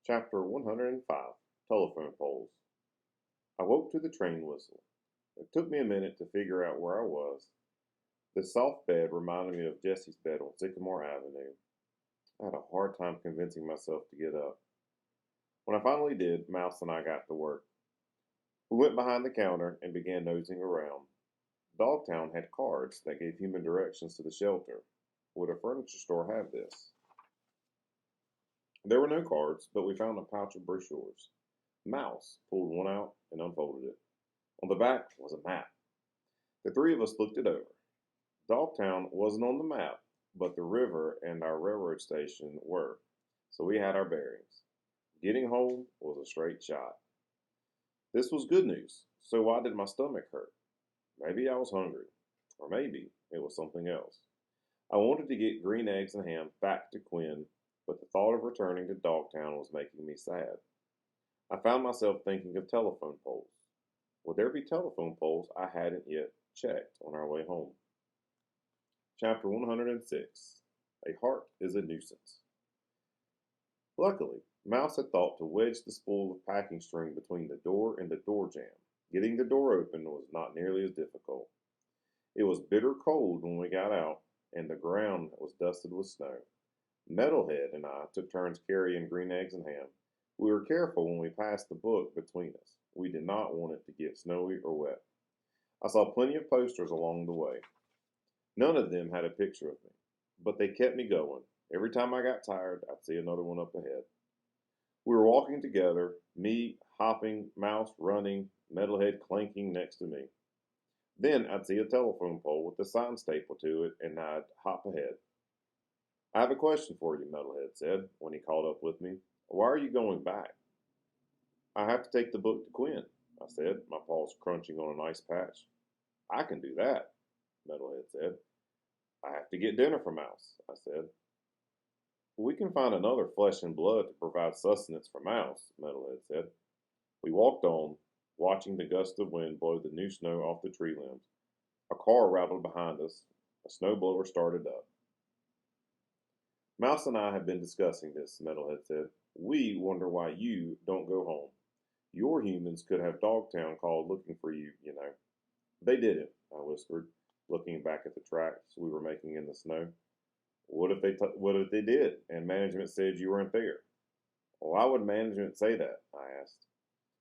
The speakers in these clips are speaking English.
Chapter 105 Telephone Poles. I woke to the train whistle. It took me a minute to figure out where I was. The soft bed reminded me of Jesse's bed on Sycamore Avenue. I had a hard time convincing myself to get up. When I finally did, Mouse and I got to work. We went behind the counter and began nosing around. Dogtown had cards that gave human directions to the shelter. Would a furniture store have this? There were no cards, but we found a pouch of brochures. Mouse pulled one out and unfolded it. On the back was a map. The three of us looked it over. Dogtown wasn't on the map, but the river and our railroad station were, so we had our bearings. Getting home was a straight shot. This was good news, so why did my stomach hurt? Maybe I was hungry, or maybe it was something else. I wanted to get green eggs and ham back to Quinn, but the thought of returning to Dogtown was making me sad. I found myself thinking of telephone poles. Would there be telephone poles I hadn't yet checked on our way home? Chapter 106 A Heart is a Nuisance. Luckily, Mouse had thought to wedge the spool of packing string between the door and the door jamb. Getting the door open was not nearly as difficult. It was bitter cold when we got out, and the ground was dusted with snow. Metalhead and I took turns carrying green eggs and ham. We were careful when we passed the book between us. We did not want it to get snowy or wet. I saw plenty of posters along the way. None of them had a picture of me, but they kept me going. Every time I got tired, I'd see another one up ahead. We were walking together, me hopping, Mouse running, Metalhead clanking next to me. Then I'd see a telephone pole with a sign stapled to it, and I'd hop ahead. I have a question for you, Metalhead said when he caught up with me. Why are you going back? I have to take the book to Quinn, I said, my paws crunching on an ice patch. I can do that, Metalhead said. I have to get dinner for Mouse, I said. We can find another flesh and blood to provide sustenance for Mouse, Metalhead said. We walked on, watching the gust of wind blow the new snow off the tree limbs. A car rattled behind us. A snowblower started up. Mouse and I have been discussing this, Metalhead said. We wonder why you don't go home. Your humans could have Dogtown called looking for you, you know. They didn't, I whispered, looking back at the tracks we were making in the snow. What if they did, and management said you weren't there? Why would management say that? I asked.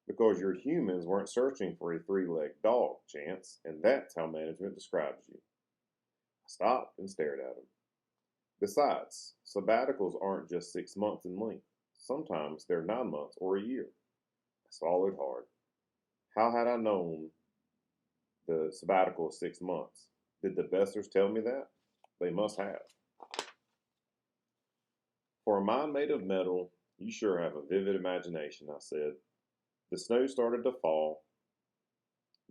Because your humans weren't searching for a three-legged dog, Chance, and that's how management describes you. I stopped and stared at him. Besides, sabbaticals aren't just 6 months in length. Sometimes they're 9 months or a year. I swallowed hard. How had I known the sabbatical is 6 months? Did the Bessers tell me that? They must have. For a mind made of metal, you sure have a vivid imagination, I said. The snow started to fall.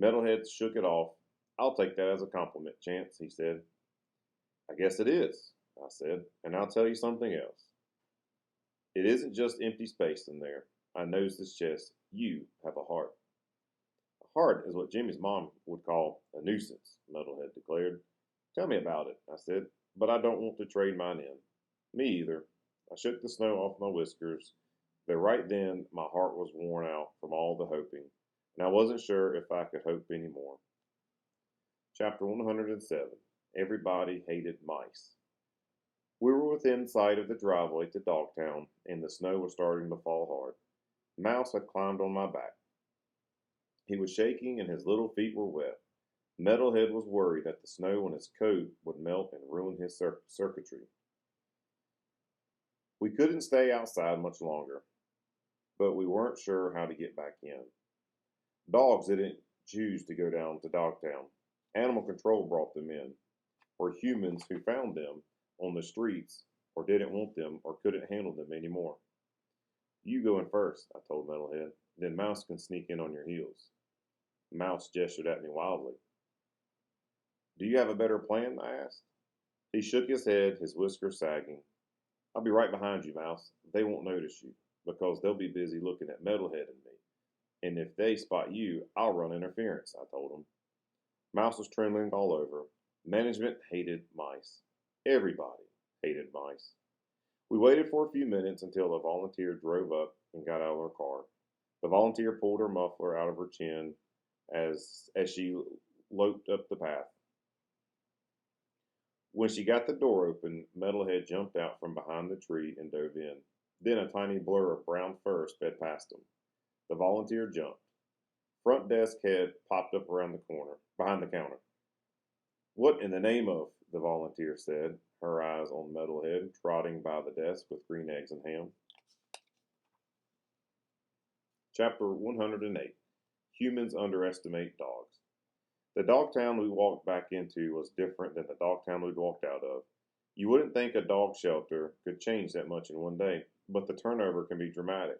Metalhead shook it off. I'll take that as a compliment, Chance, he said. I guess it is, I said, and I'll tell you something else. It isn't just empty space in there. I nosed his chest. You have a heart. A heart is what Jimmy's mom would call a nuisance, Metalhead declared. Tell me about it, I said, but I don't want to trade mine in. Me either. I shook the snow off my whiskers, though right then my heart was worn out from all the hoping, and I wasn't sure if I could hope any more. Chapter 107 Everybody Hated Mice. We were within sight of the driveway to Dogtown, and the snow was starting to fall hard. Mouse had climbed on my back. He was shaking, and his little feet were wet. Metalhead was worried that the snow on his coat would melt and ruin his circuitry. We couldn't stay outside much longer, but we weren't sure how to get back in. Dogs didn't choose to go down to Dogtown. Animal control brought them in, or humans who found them on the streets or didn't want them or couldn't handle them anymore. You go in first, I told Metalhead. Then Mouse can sneak in on your heels. Mouse gestured at me wildly. Do you have a better plan? I asked. He shook his head, his whiskers sagging. I'll be right behind you, Mouse. They won't notice you, because they'll be busy looking at Metalhead and me. And if they spot you, I'll run interference, I told him. Mouse was trembling all over. Management hated mice. Everybody hated mice. We waited for a few minutes until a volunteer drove up and got out of her car. The volunteer pulled her muffler out of her chin as she loped up the path. When she got the door open, Metalhead jumped out from behind the tree and dove in. Then a tiny blur of brown fur sped past him. The volunteer jumped. Front desk head popped up around the corner, behind the counter. What in the name of, the volunteer said, her eyes on Metalhead, trotting by the desk with green eggs and ham. Chapter 108. Humans Underestimate Dogs. The dog town we walked back into was different than the dog town we'd walked out of. You wouldn't think a dog shelter could change that much in one day, but the turnover can be dramatic.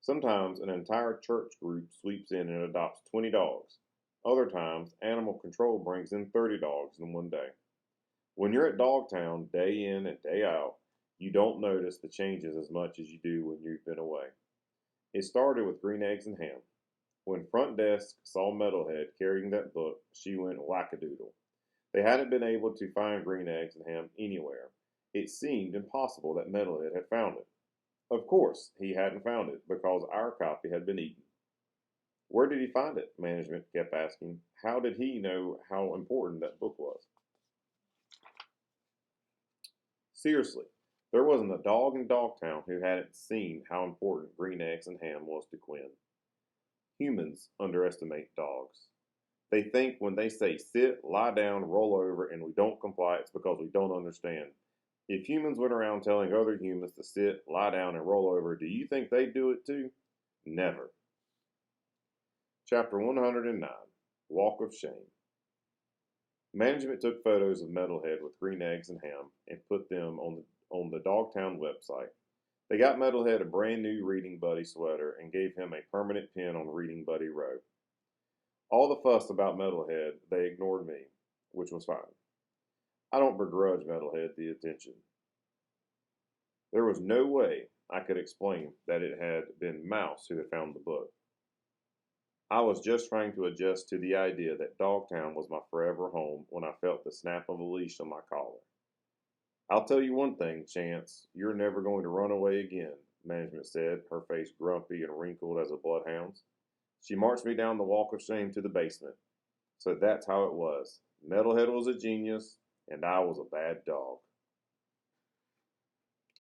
Sometimes an entire church group sweeps in and adopts 20 dogs. Other times, animal control brings in 30 dogs in one day. When you're at Dogtown day in and day out, you don't notice the changes as much as you do when you've been away. It started with green eggs and ham. When front desk saw Metalhead carrying that book, she went wackadoodle. They hadn't been able to find green eggs and ham anywhere. It seemed impossible that Metalhead had found it. Of course, he hadn't found it because our copy had been eaten. Where did he find it? Management kept asking. How did he know how important that book was? Seriously, there wasn't a dog in Dogtown who hadn't seen how important green eggs and ham was to Quinn. Humans underestimate dogs. They think when they say sit, lie down, roll over, and we don't comply, it's because we don't understand. If humans went around telling other humans to sit, lie down, and roll over, do you think they'd do it too? Never. Chapter 109. Walk of Shame. Management took photos of Metalhead with green eggs and ham and put them on the Dogtown website. They got Metalhead a brand new Reading Buddy sweater and gave him a permanent pin on Reading Buddy Row. All the fuss about Metalhead, they ignored me, which was fine. I don't begrudge Metalhead the attention. There was no way I could explain that it had been Mouse who had found the book. I was just trying to adjust to the idea that Dogtown was my forever home when I felt the snap of a leash on my collar. I'll tell you one thing, Chance, you're never going to run away again, management said, her face grumpy and wrinkled as a bloodhound's. She marched me down the walk of shame to the basement. So that's how it was. Metalhead was a genius, and I was a bad dog.